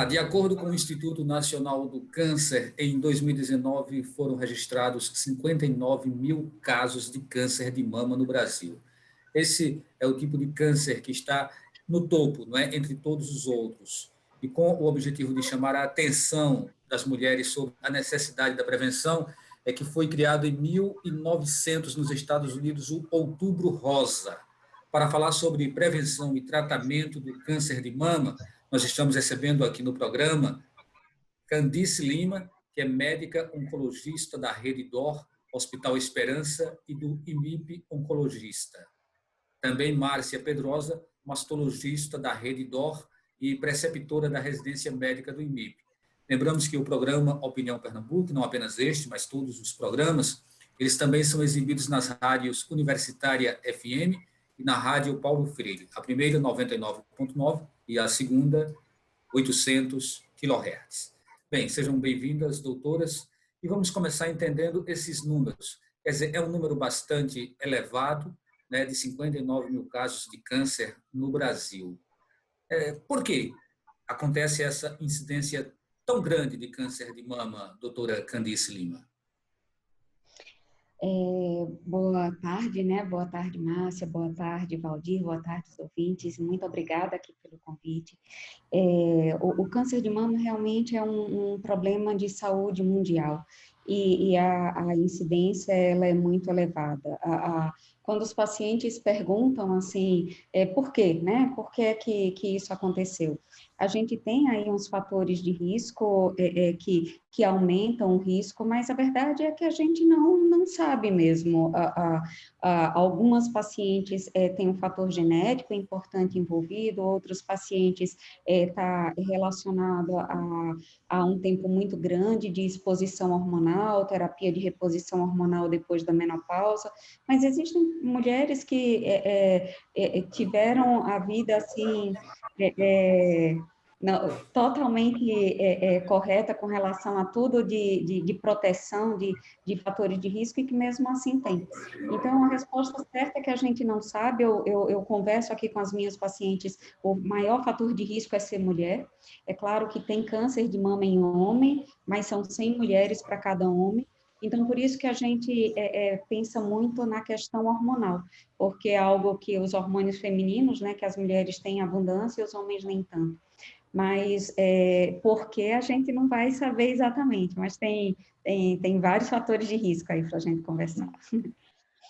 lá, de acordo com o Instituto Nacional do Câncer, em 2019 foram registrados 59 mil casos de câncer de mama no Brasil. Esse é o tipo de câncer que está no topo, não é, entre todos os outros. E com o objetivo de chamar a atenção das mulheres sobre a necessidade da prevenção, é que foi criado em 1900 nos Estados Unidos o Outubro Rosa. Para falar sobre prevenção e tratamento do câncer de mama, nós estamos recebendo aqui no programa Candice Lima, que é médica oncologista da Rede DOR, Hospital Esperança, e do IMIP Oncologista. Também Márcia Pedrosa, mastologista da Rede DOR e preceptora da residência médica do IMIP. Lembramos que o programa Opinião Pernambuco, não apenas este, mas todos os programas, eles também são exibidos nas rádios Universitária FM e na Rádio Paulo Freire, a primeira 99,9 e a segunda 800 kHz. Bem, sejam bem-vindas, doutoras, e vamos começar entendendo esses números. Quer dizer, é um número bastante elevado, né, de 59 mil casos de câncer no Brasil. Por que acontece essa incidência tão grande de câncer de mama, doutora Candice Lima? Boa tarde, né? Boa tarde, Márcia, boa tarde, Valdir, boa tarde, os ouvintes. Muito obrigada aqui pelo convite. O câncer de mama realmente é um problema de saúde mundial e a incidência ela é muito elevada. Quando os pacientes perguntam assim, por quê, né? Por que é que isso aconteceu? A gente tem aí uns fatores de risco que aumentam o risco, mas a verdade é que a gente não sabe mesmo. Algumas pacientes têm um fator genético importante envolvido, outros pacientes está relacionado a um tempo muito grande de exposição hormonal, terapia de reposição hormonal depois da menopausa, mas existem mulheres que tiveram a vida assim totalmente correta com relação a tudo de proteção, de fatores de risco e que mesmo assim tem. Então, a resposta certa é que a gente não sabe, eu converso aqui com as minhas pacientes, o maior fator de risco é ser mulher, é claro que tem câncer de mama em homem, mas são 100 mulheres para cada homem, então, por isso que a gente pensa muito na questão hormonal, porque é algo que os hormônios femininos, né, que as mulheres têm abundância e os homens nem tanto. Mas porque a gente não vai saber exatamente, mas tem vários fatores de risco aí para a gente conversar.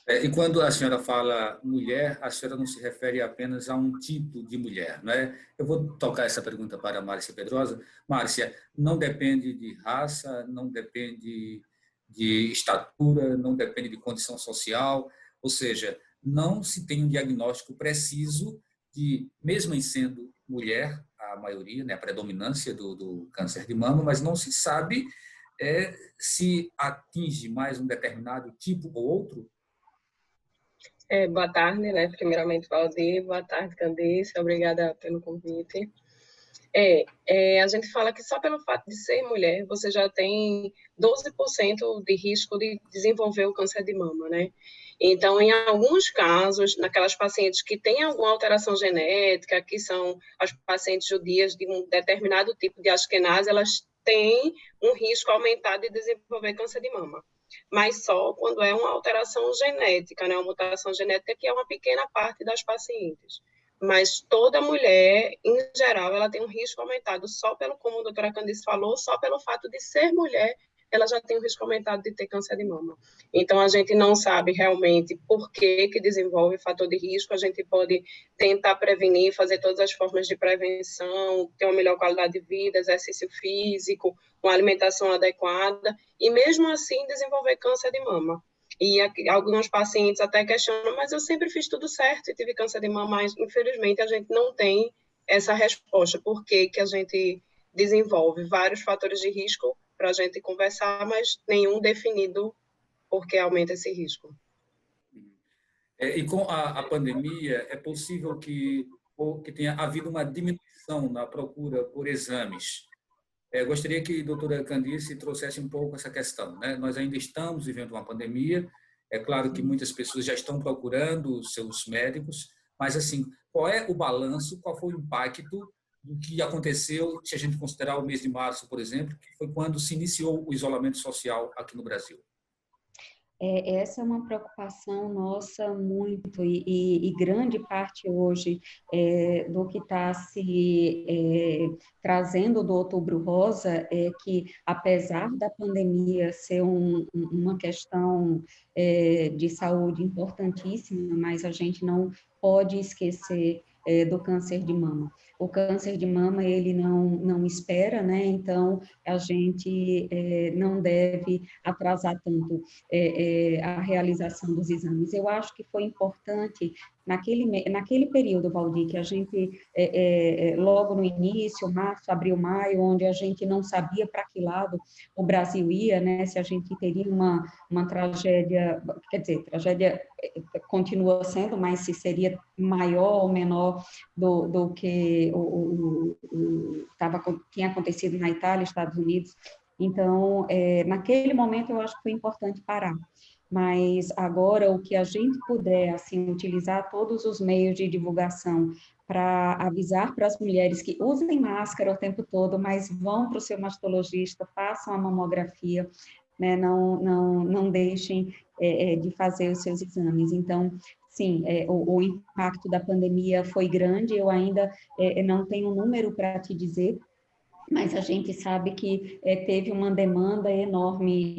E quando a senhora fala mulher, a senhora não se refere apenas a um tipo de mulher, não é? Eu vou tocar essa pergunta para a Márcia Pedrosa. Márcia, não depende de raça, não depende de estatura, não depende de condição social, ou seja, não se tem um diagnóstico preciso de, mesmo em sendo mulher, a maioria, né, a predominância do câncer de mama, mas não se sabe se atinge mais um determinado tipo ou outro. Boa tarde, né? Primeiramente, Valdir, boa tarde, Candice, obrigada pelo convite. A gente fala que só pelo fato de ser mulher, você já tem 12% de risco de desenvolver o câncer de mama, né? Então, em alguns casos, naquelas pacientes que têm alguma alteração genética, que são as pacientes judias de um determinado tipo de asquenase, elas têm um risco aumentado de desenvolver câncer de mama. Mas só quando é uma alteração genética, né? Uma mutação genética que é uma pequena parte das pacientes. Mas toda mulher, em geral, ela tem um risco aumentado só pelo, como a doutora Candice falou, só pelo fato de ser mulher, ela já tem um risco aumentado de ter câncer de mama. Então, a gente não sabe realmente por que desenvolve fator de risco, a gente pode tentar prevenir, fazer todas as formas de prevenção, ter uma melhor qualidade de vida, exercício físico, uma alimentação adequada, e mesmo assim desenvolver câncer de mama. E alguns pacientes até questionam, mas eu sempre fiz tudo certo e tive câncer de mama, mas infelizmente a gente não tem essa resposta. Por que a gente desenvolve vários fatores de risco para a gente conversar, mas nenhum definido porque aumenta esse risco. E com a pandemia, é possível que tenha havido uma diminuição na procura por exames. Gostaria que a doutora Candice trouxesse um pouco essa questão, né? Nós ainda estamos vivendo uma pandemia, é claro que muitas pessoas já estão procurando seus médicos, mas, assim, qual é o balanço, qual foi o impacto do que aconteceu, se a gente considerar o mês de março, por exemplo, que foi quando se iniciou o isolamento social aqui no Brasil? Essa é uma preocupação nossa muito, e grande parte hoje do que está se trazendo do Outubro Rosa é que, apesar da pandemia ser uma questão de saúde importantíssima, mas a gente não pode esquecer do câncer de mama. O câncer de mama, ele não espera, né? Então, a gente não deve atrasar tanto a realização dos exames. Eu acho que foi importante, naquele período, Valdir, que a gente, logo no início, março, abril, maio, onde a gente não sabia para que lado o Brasil ia, né, se a gente teria uma tragédia, quer dizer, tragédia continua sendo, mas se seria maior ou menor do que tinha acontecido na Itália, Estados Unidos. Então, naquele momento, eu acho que foi importante parar. Mas agora, o que a gente puder, assim, utilizar todos os meios de divulgação para avisar para as mulheres que usem máscara o tempo todo, mas vão para o seu mastologista, façam a mamografia, né? Não deixem de fazer os seus exames. Então, sim, o impacto da pandemia foi grande, eu ainda não tenho um número para te dizer, mas a gente sabe que teve uma demanda enorme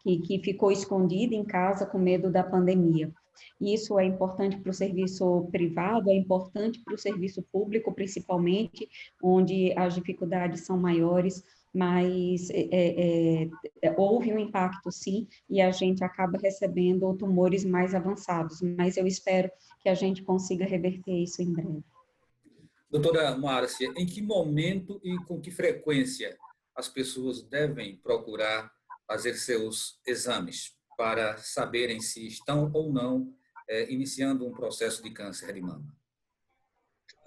que ficou escondida em casa com medo da pandemia. Isso é importante para o serviço privado, é importante para o serviço público, principalmente, onde as dificuldades são maiores, mas houve um impacto, sim, e a gente acaba recebendo tumores mais avançados, mas eu espero que a gente consiga reverter isso em breve. Doutora Márcia, em que momento e com que frequência as pessoas devem procurar fazer seus exames para saberem se estão ou não iniciando um processo de câncer de mama?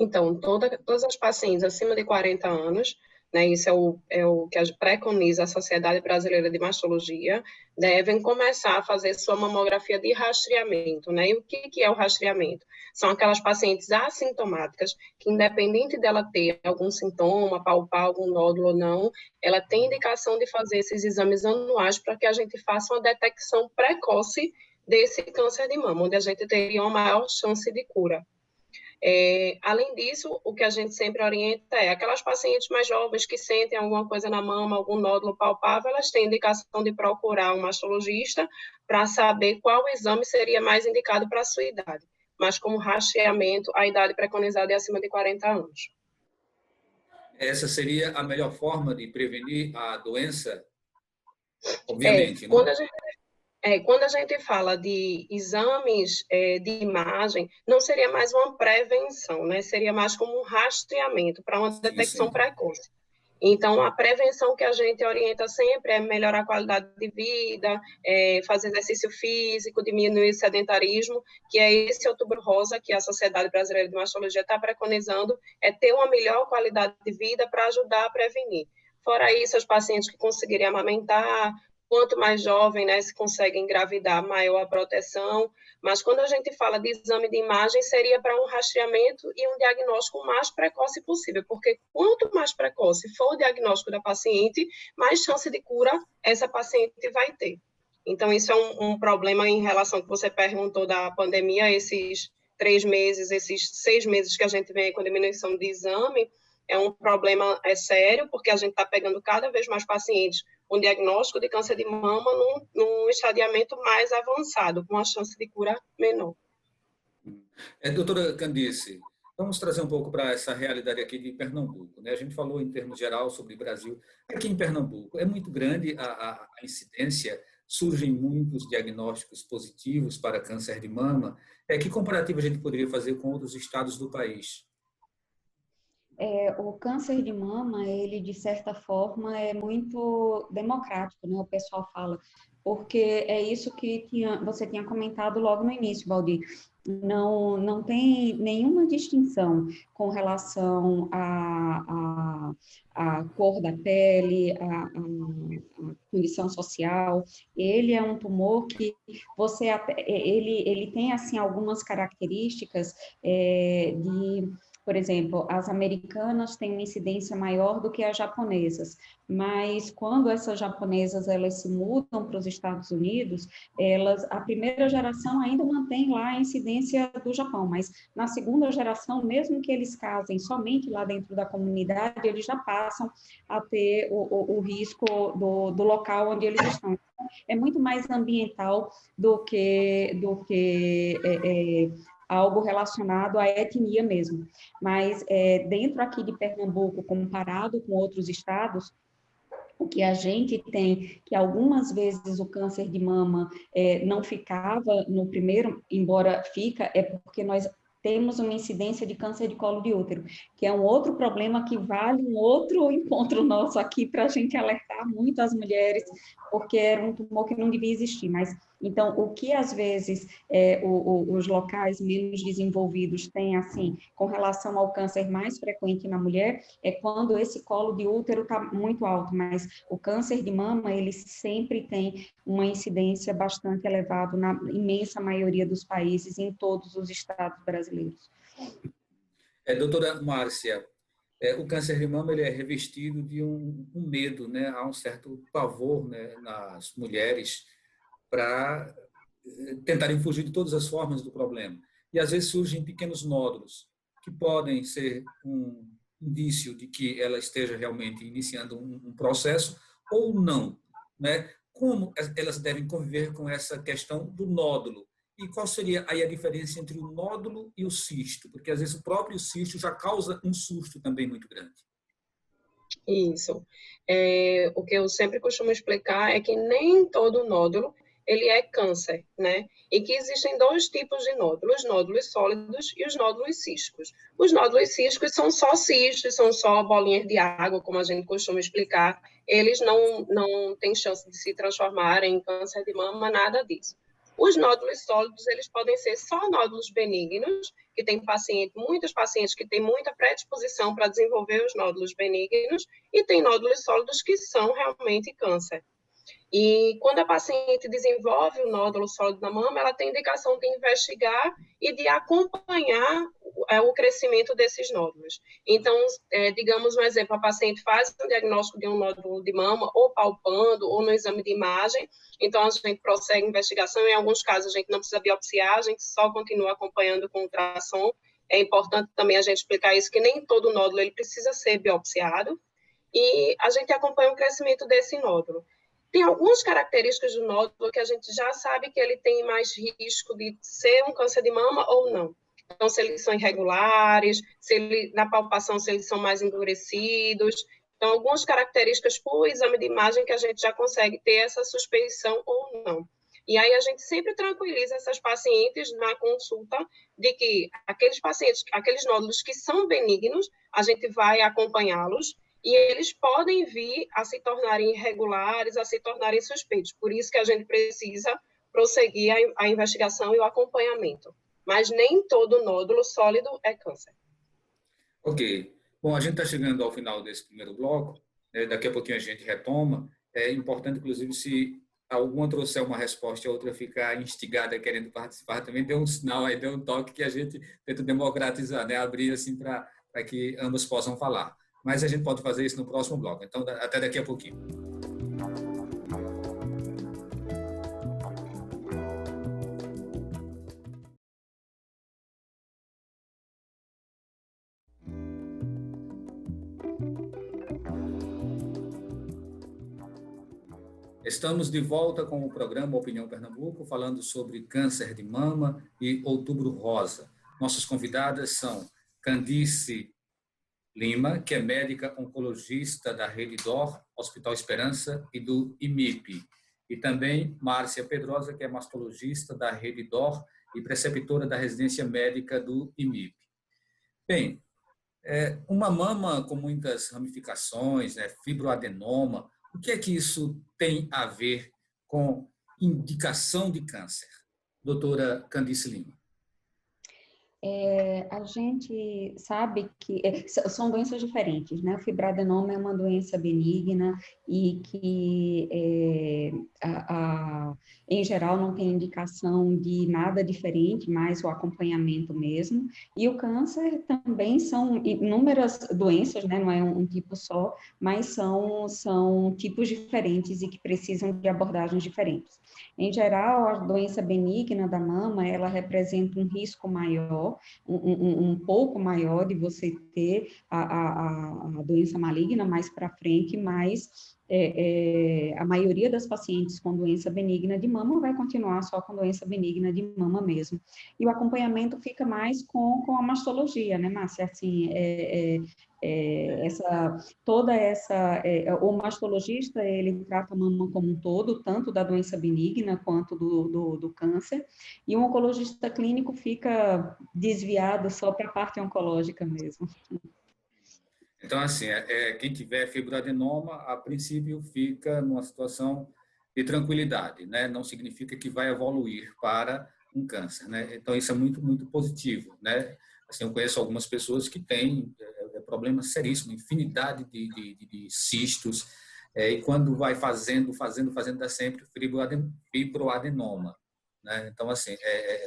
Então, todas as pacientes acima de 40 anos, né, isso é o que preconiza a Sociedade Brasileira de Mastologia, devem começar a fazer sua mamografia de rastreamento, né? E o que é o rastreamento? São aquelas pacientes assintomáticas que, independente dela ter algum sintoma, palpar algum nódulo ou não, ela tem indicação de fazer esses exames anuais para que a gente faça uma detecção precoce desse câncer de mama, onde a gente teria uma maior chance de cura. Além disso, o que a gente sempre orienta é aquelas pacientes mais jovens que sentem alguma coisa na mama, algum nódulo palpável, elas têm indicação de procurar um mastologista para saber qual exame seria mais indicado para a sua idade. Mas como rastreamento, a idade preconizada é acima de 40 anos. Essa seria a melhor forma de prevenir a doença? Obviamente, não? Quando a gente fala de exames de imagem, não seria mais uma prevenção, né? Seria mais como um rastreamento para uma detecção precoce. Então, a prevenção que a gente orienta sempre é melhorar a qualidade de vida, fazer exercício físico, diminuir o sedentarismo, que é esse Outubro Rosa que a Sociedade Brasileira de Mastologia está preconizando, é ter uma melhor qualidade de vida para ajudar a prevenir. Fora isso, os pacientes que conseguirem amamentar, quanto mais jovem, né, se consegue engravidar, maior a proteção. Mas quando a gente fala de exame de imagem, seria para um rastreamento e um diagnóstico o mais precoce possível, porque quanto mais precoce for o diagnóstico da paciente, mais chance de cura essa paciente vai ter. Então, isso é um problema em relação ao que você perguntou da pandemia, esses 3 meses, esses 6 meses que a gente vem com diminuição de exame, é um problema sério, porque a gente está pegando cada vez mais pacientes com diagnóstico de câncer de mama num estadiamento mais avançado, com uma chance de cura menor. Doutora Candice, vamos trazer um pouco para essa realidade aqui de Pernambuco, né? A gente falou em termos geral sobre o Brasil. Aqui em Pernambuco é muito grande a incidência, surgem muitos diagnósticos positivos para câncer de mama. Que comparativo a gente poderia fazer com outros estados do país? O câncer de mama, ele, de certa forma, é muito democrático, né? O pessoal fala, porque é isso que você tinha comentado logo no início, Valdir. Não tem nenhuma distinção com relação à cor da pele, à condição social. Ele é um tumor que ele tem, assim, algumas características de Por exemplo, as americanas têm uma incidência maior do que as japonesas, mas quando essas japonesas elas se mudam para os Estados Unidos, a primeira geração ainda mantém lá a incidência do Japão, mas na segunda geração, mesmo que eles casem somente lá dentro da comunidade, eles já passam a ter o risco do local onde eles estão. É muito mais ambiental do que algo relacionado à etnia mesmo. Mas dentro aqui de Pernambuco, comparado com outros estados, o que a gente tem, que algumas vezes o câncer de mama não ficava no primeiro, embora fica, é porque nós temos uma incidência de câncer de colo de útero, que é um outro problema que vale um outro encontro nosso aqui para a gente alertar muito as mulheres, porque era um tumor que não devia existir. Mas, então, o que às vezes os locais menos desenvolvidos têm, assim, com relação ao câncer mais frequente na mulher, é quando esse colo de útero está muito alto, mas o câncer de mama, ele sempre tem uma incidência bastante elevada na imensa maioria dos países, em todos os estados brasileiros. Doutora Márcia, o câncer de mama ele é revestido de um medo, né? Há um certo pavor, né, nas mulheres para tentarem fugir de todas as formas do problema. E às vezes surgem pequenos nódulos que podem ser um indício de que ela esteja realmente iniciando um processo ou não, né? Como elas devem conviver com essa questão do nódulo? E qual seria aí a diferença entre o nódulo e o cisto? Porque às vezes o próprio cisto já causa um susto também muito grande. Isso. O que eu sempre costumo explicar é que nem todo nódulo ele é câncer, né? E que existem dois tipos de nódulos, os nódulos sólidos e os nódulos císticos. Os nódulos císticos são só cistos, são só bolinhas de água, como a gente costuma explicar. Eles não têm chance de se transformarem em câncer de mama, nada disso. Os nódulos sólidos, eles podem ser só nódulos benignos, que tem muitos pacientes que têm muita predisposição para desenvolver os nódulos benignos, e tem nódulos sólidos que são realmente câncer. E quando a paciente desenvolve o nódulo sólido na mama, ela tem indicação de investigar e de acompanhar o crescimento desses nódulos. Então, digamos um exemplo, a paciente faz o diagnóstico de um nódulo de mama, ou palpando, ou no exame de imagem, então a gente prossegue a investigação, em alguns casos a gente não precisa biopsiar, a gente só continua acompanhando com ultrassom. É importante também a gente explicar isso, que nem todo nódulo ele precisa ser biopsiado, e a gente acompanha o crescimento desse nódulo. Tem algumas características do nódulo que a gente já sabe que ele tem mais risco de ser um câncer de mama ou não. Então, se eles são irregulares, na palpação, se eles são mais endurecidos. Então, algumas características por exame de imagem que a gente já consegue ter essa suspeição ou não. E aí a gente sempre tranquiliza essas pacientes na consulta de que aqueles nódulos que são benignos, a gente vai acompanhá-los, e eles podem vir a se tornarem irregulares, a se tornarem suspeitos. Por isso que a gente precisa prosseguir a investigação e o acompanhamento. Mas nem todo nódulo sólido é câncer. Ok. Bom, a gente está chegando ao final desse primeiro bloco. Daqui a pouquinho a gente retoma. É importante, inclusive, se alguma trouxer uma resposta e a outra ficar instigada querendo participar, também dê um sinal aí, dê um toque que a gente tenta democratizar, né? Abrir assim para que ambos possam falar. Mas a gente pode fazer isso no próximo bloco. Então, até daqui a pouquinho. Estamos de volta com o programa Opinião Pernambuco, falando sobre câncer de mama e Outubro Rosa. Nossas convidadas são Candice Lima, que é médica oncologista da Rede DOR, Hospital Esperança, e do IMIP. E também Márcia Pedrosa, que é mastologista da Rede DOR e preceptora da residência médica do IMIP. Bem, uma mama com muitas ramificações, né, fibroadenoma, o que é que isso tem a ver com indicação de câncer? Doutora Candice Lima. A gente sabe que são doenças diferentes, né? O fibroadenoma é uma doença benigna e que, em geral, não tem indicação de nada diferente, mais o acompanhamento mesmo. E o câncer também são inúmeras doenças, né? Não é um tipo só, mas são tipos diferentes e que precisam de abordagens diferentes. Em geral, a doença benigna da mama, ela representa um risco maior, um pouco maior de você ter a doença maligna mais para frente, mas a maioria das pacientes com doença benigna de mama vai continuar só com doença benigna de mama mesmo. E o acompanhamento fica mais com a mastologia, né, Márcia? Assim, o mastologista, ele trata a mama como um todo, tanto da doença benigna quanto do câncer, e o oncologista clínico fica desviado só para a parte oncológica mesmo. Então, assim, quem tiver fibroadenoma, a princípio, fica numa situação de tranquilidade, né? Não significa que vai evoluir para um câncer, né? Então, isso é muito, muito positivo, né? Assim, eu conheço algumas pessoas que têm problemas seríssimos, infinidade de cistos, e quando vai fazendo, dá sempre fibroadenoma, né? Então, assim,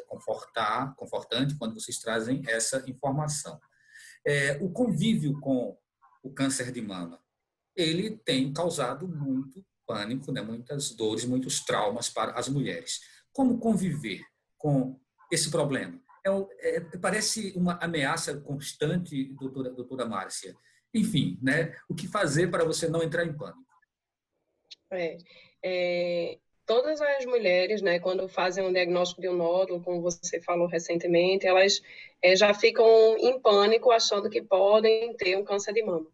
confortante quando vocês trazem essa informação. O convívio com o câncer de mama, ele tem causado muito pânico, né? Muitas dores, muitos traumas para as mulheres. Como conviver com esse problema? Parece uma ameaça constante, doutora Márcia. Enfim, né? O que fazer para você não entrar em pânico? Todas as mulheres, né, quando fazem um diagnóstico de um nódulo, como você falou recentemente, elas já ficam em pânico, achando que podem ter um câncer de mama.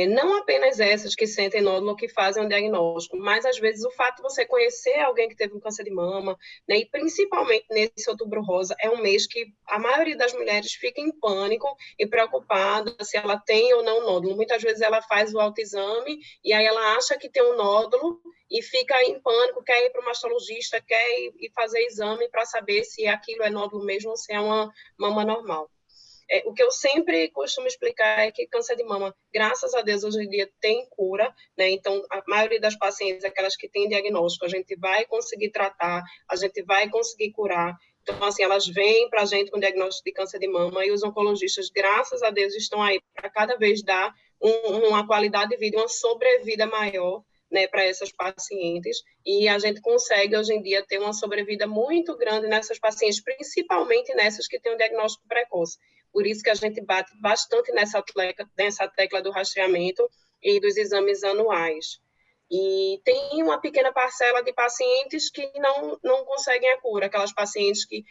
Não apenas essas que sentem nódulo que fazem um diagnóstico, mas às vezes o fato de você conhecer alguém que teve um câncer de mama, né, e principalmente nesse outubro rosa, é um mês que a maioria das mulheres fica em pânico e preocupada se ela tem ou não nódulo. Muitas vezes ela faz o autoexame e aí ela acha que tem um nódulo e fica em pânico, quer ir para o mastologista, quer ir fazer exame para saber se aquilo é nódulo mesmo ou se é uma mama normal. O que eu sempre costumo explicar é que câncer de mama, graças a Deus, hoje em dia tem cura, né? Então, a maioria das pacientes, aquelas que têm diagnóstico, a gente vai conseguir tratar, a gente vai conseguir curar. Então, assim, elas vêm para a gente com diagnóstico de câncer de mama e os oncologistas, graças a Deus, estão aí para cada vez dar uma qualidade de vida, uma sobrevida maior, né, para essas pacientes, e a gente consegue, hoje em dia, ter uma sobrevida muito grande nessas pacientes, principalmente nessas que têm um diagnóstico precoce. Por isso que a gente bate bastante nessa tecla do rastreamento e dos exames anuais. E tem uma pequena parcela de pacientes que não conseguem a cura, aquelas pacientes que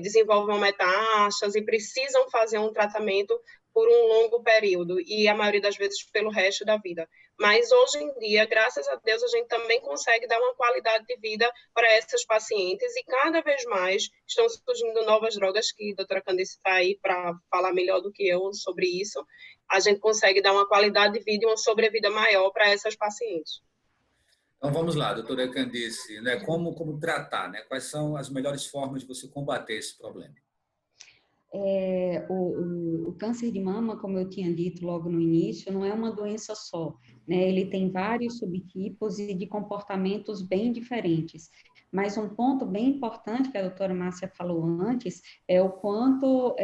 desenvolvem uma metástase e precisam fazer um tratamento por um longo período, e a maioria das vezes pelo resto da vida. Mas hoje em dia, graças a Deus, a gente também consegue dar uma qualidade de vida para essas pacientes, e cada vez mais estão surgindo novas drogas, que a doutora Candice está aí para falar melhor do que eu sobre isso. A gente consegue dar uma qualidade de vida e uma sobrevida maior para essas pacientes. Então vamos lá, doutora Candice, né? Como tratar, né? Quais são as melhores formas de você combater esse problema? O câncer de mama, como eu tinha dito logo no início, não é uma doença só, né? Ele tem vários subtipos e de comportamentos bem diferentes. Mas um ponto bem importante que a doutora Márcia falou antes é o quanto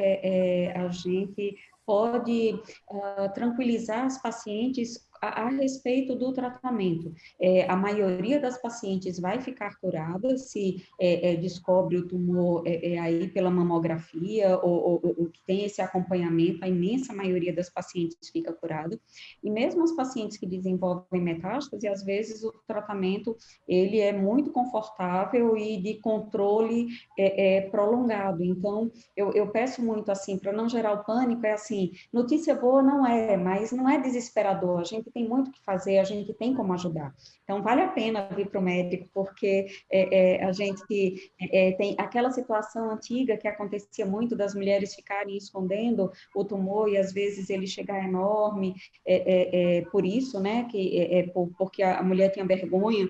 a gente pode tranquilizar as pacientes a respeito do tratamento. A maioria das pacientes vai ficar curada se descobre o tumor aí pela mamografia ou que tem esse acompanhamento, a imensa maioria das pacientes fica curada. E mesmo as pacientes que desenvolvem metástase, às vezes o tratamento ele é muito confortável e de controle prolongado. Então, eu peço muito assim, para não gerar o pânico, assim, notícia boa não mas não é desesperador, a gente tem muito o que fazer, a gente tem como ajudar. Então, vale a pena vir para o médico, porque a gente tem aquela situação antiga que acontecia muito das mulheres ficarem escondendo o tumor e às vezes ele chegar enorme, por isso, né, porque a mulher tinha vergonha,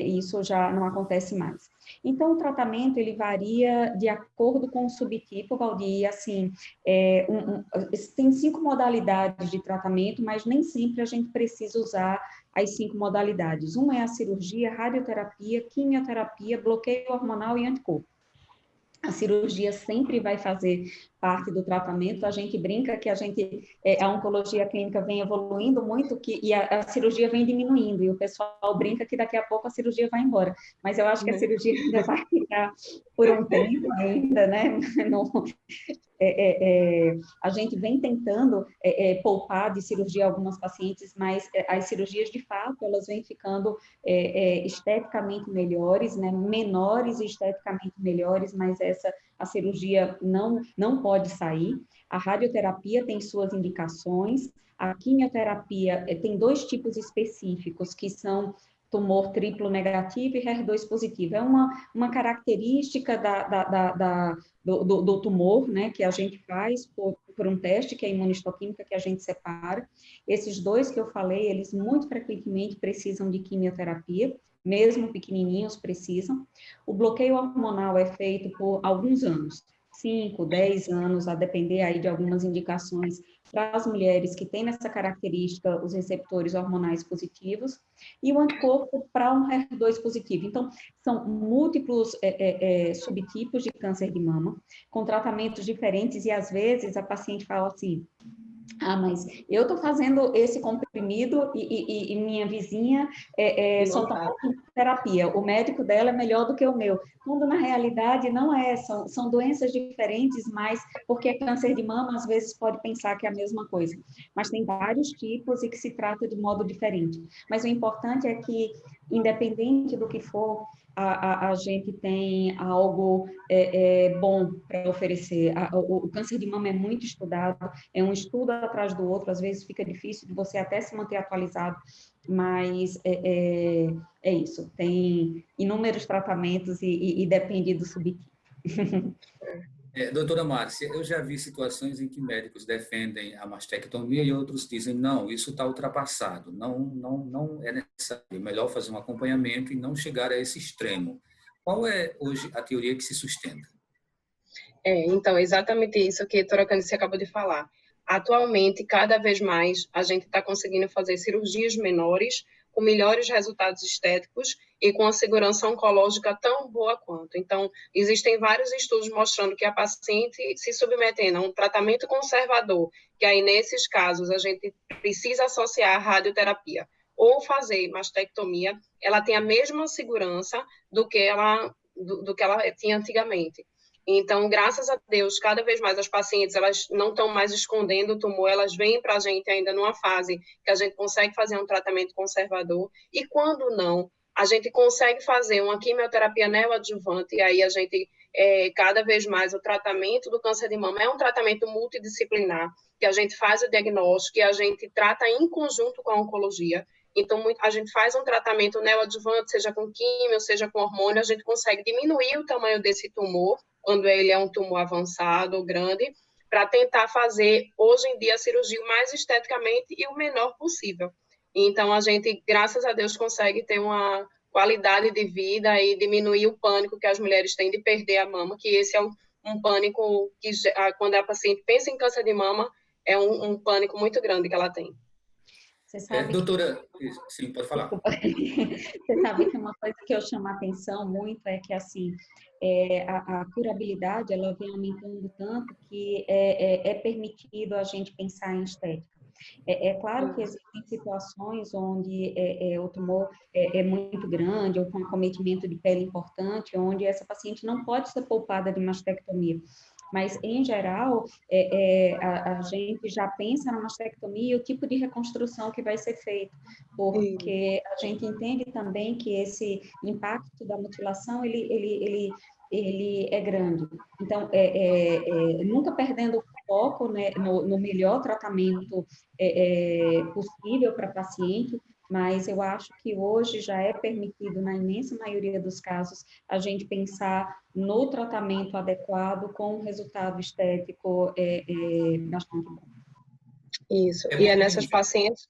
isso já não acontece mais. Então, o tratamento, ele varia de acordo com o subtipo, Valdir, assim, tem 5 modalidades de tratamento, mas nem sempre a gente precisa usar as 5 modalidades. Uma é a cirurgia, radioterapia, quimioterapia, bloqueio hormonal e anticorpo. A cirurgia sempre vai fazer parte do tratamento. A gente brinca que a oncologia clínica vem evoluindo muito e a cirurgia vem diminuindo, e o pessoal brinca que daqui a pouco a cirurgia vai embora. Mas eu acho que a cirurgia ainda vai ficar por um tempo ainda, né? Não, a gente vem tentando poupar de cirurgia algumas pacientes, mas as cirurgias, de fato, elas vêm ficando esteticamente melhores, né? Menores e esteticamente melhores, mas a cirurgia não pode sair. A radioterapia tem suas indicações, a quimioterapia tem 2 tipos específicos, que são tumor triplo negativo e HER2 positivo. É uma característica do tumor, né, que a gente faz por um teste, que é a imunistoquímica, que a gente separa. Esses 2 que eu falei, eles muito frequentemente precisam de quimioterapia, mesmo pequenininhos precisam. O bloqueio hormonal é feito por alguns anos, 5, 10 anos, a depender aí de algumas indicações para as mulheres que têm nessa característica os receptores hormonais positivos, e o anticorpo para um HER2 positivo. Então, são múltiplos subtipos de câncer de mama, com tratamentos diferentes, e às vezes a paciente fala assim: mas eu estou fazendo esse comprimido e minha vizinha só está fazendo terapia. O médico dela é melhor do que o meu. Quando, na realidade, não é. São doenças diferentes, mas porque é câncer de mama, às vezes pode pensar que é a mesma coisa. Mas tem vários tipos e que se trata de modo diferente. Mas o importante é que, independente do que for, a gente tem algo bom para oferecer. O câncer de mama é muito estudado, é um estudo atrás do outro, às vezes fica difícil de você até se manter atualizado, mas é isso, tem inúmeros tratamentos e depende do subtipo. Doutora Márcia, eu já vi situações em que médicos defendem a mastectomia e outros dizem, não, isso está ultrapassado, não é necessário, é melhor fazer um acompanhamento e não chegar a esse extremo. Qual é hoje a teoria que se sustenta? Então, exatamente isso que a doutora Candice acabou de falar. Atualmente, cada vez mais, a gente está conseguindo fazer cirurgias menores, com melhores resultados estéticos e com a segurança oncológica tão boa quanto. Então, existem vários estudos mostrando que a paciente se submetendo a um tratamento conservador, que aí, nesses casos, a gente precisa associar a radioterapia ou fazer mastectomia, ela tem a mesma segurança do que ela tinha antigamente. Então, graças a Deus, cada vez mais as pacientes, elas não estão mais escondendo o tumor, elas vêm para a gente ainda numa fase que a gente consegue fazer um tratamento conservador, e quando não, a gente consegue fazer uma quimioterapia neoadjuvante, e aí a gente, cada vez mais, o tratamento do câncer de mama é um tratamento multidisciplinar, que a gente faz o diagnóstico e a gente trata em conjunto com a oncologia. Então, a gente faz um tratamento neoadjuvante, seja com químio, seja com hormônio, a gente consegue diminuir o tamanho desse tumor, quando ele é um tumor avançado ou grande, para tentar fazer, hoje em dia, a cirurgia o mais esteticamente e o menor possível. Então, a gente, graças a Deus, consegue ter uma qualidade de vida e diminuir o pânico que as mulheres têm de perder a mama, que esse é um pânico que, quando a paciente pensa em câncer de mama, é um pânico muito grande que ela tem. Você sabe doutora, sim, pode falar. Desculpa. Você sabe que uma coisa que eu chamo a atenção muito é que, assim, a curabilidade, ela vem aumentando tanto que é permitido a gente pensar em estética. É claro que existem situações onde o tumor é muito grande ou com acometimento de pele importante, onde essa paciente não pode ser poupada de mastectomia. Mas, em geral, a gente já pensa na mastectomia e o tipo de reconstrução que vai ser feito, porque a gente entende também que esse impacto da mutilação, ele é grande. Então, nunca perdendo foco, né, no melhor tratamento possível para a paciente, mas eu acho que hoje já é permitido, na imensa maioria dos casos, a gente pensar no tratamento adequado com um resultado estético bastante bom. Isso, e é nessas pacientes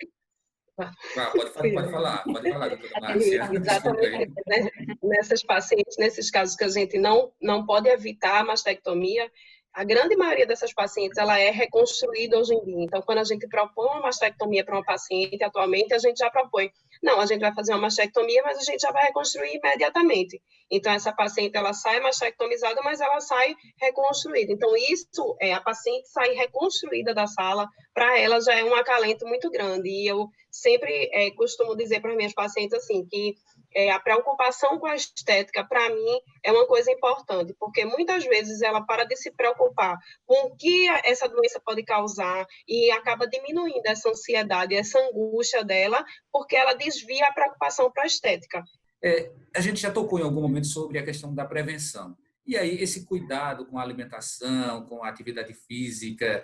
Pode falar, doutora Márcia. Desculpa aí. Exatamente, né? Nessas pacientes, nesses casos que a gente não pode evitar a mastectomia, a grande maioria dessas pacientes ela é reconstruída hoje em dia. Então, quando a gente propõe uma mastectomia para uma paciente, atualmente a gente já propõe, não, a gente vai fazer uma mastectomia, mas a gente já vai reconstruir imediatamente. Então, essa paciente ela sai mastectomizada, mas ela sai reconstruída. Então, isso a paciente sair reconstruída da sala, para ela já é um acalento muito grande. E eu sempre costumo dizer para as minhas pacientes assim, que a preocupação com a estética, para mim, é uma coisa importante, porque muitas vezes ela para de se preocupar com o que essa doença pode causar e acaba diminuindo essa ansiedade, essa angústia dela, porque ela desvia a preocupação para a estética. A gente já tocou em algum momento sobre a questão da prevenção. E aí, esse cuidado com a alimentação, com a atividade física,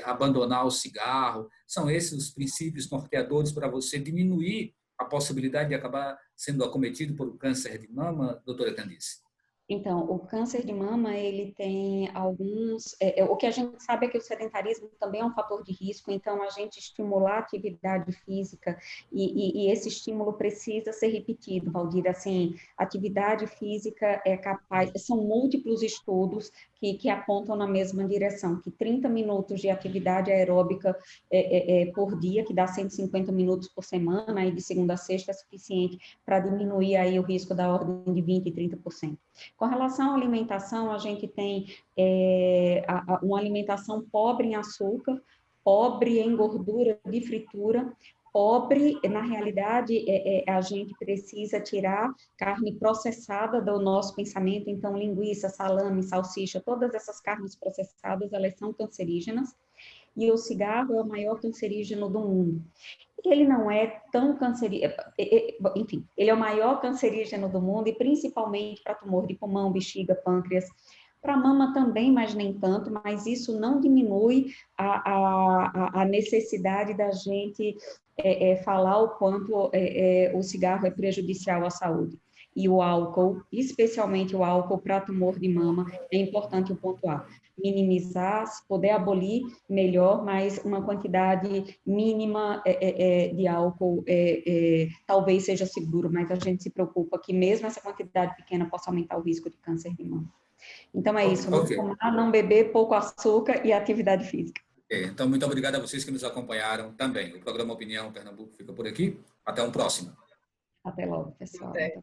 abandonar o cigarro, são esses os princípios norteadores para você diminuir a possibilidade de acabar sendo acometido por câncer de mama, doutora Candice? Então, o câncer de mama, ele tem alguns... o que a gente sabe é que o sedentarismo também é um fator de risco, então a gente estimular a atividade física e esse estímulo precisa ser repetido, Valdir. Assim, atividade física é capaz... São múltiplos estudos que apontam na mesma direção, que 30 minutos de atividade aeróbica por dia, que dá 150 minutos por semana, e de segunda a sexta é suficiente para diminuir aí o risco da ordem de 20% e 30%. Com relação à alimentação, a gente tem uma alimentação pobre em açúcar, pobre em gordura de fritura, pobre, na realidade, a gente precisa tirar carne processada do nosso pensamento, então linguiça, salame, salsicha, todas essas carnes processadas, elas são cancerígenas, e o cigarro é o maior cancerígeno do mundo. Ele não é tão cancerígeno, enfim, ele é o maior cancerígeno do mundo, e principalmente para tumor de pulmão, bexiga, pâncreas, para mama também, mas nem tanto, mas isso não diminui a necessidade da gente falar o quanto o cigarro é prejudicial à saúde. E o álcool, especialmente o álcool para tumor de mama, é importante o pontuar. Minimizar, se puder abolir, melhor, mas uma quantidade mínima de álcool talvez seja seguro, mas a gente se preocupa que mesmo essa quantidade pequena possa aumentar o risco de câncer de mama. Então é isso, não fumar, não beber, pouco açúcar e atividade física. Então, muito obrigado a vocês que nos acompanharam também. O programa Opinião Pernambuco fica por aqui. Até um próximo. Até logo, pessoal. Até.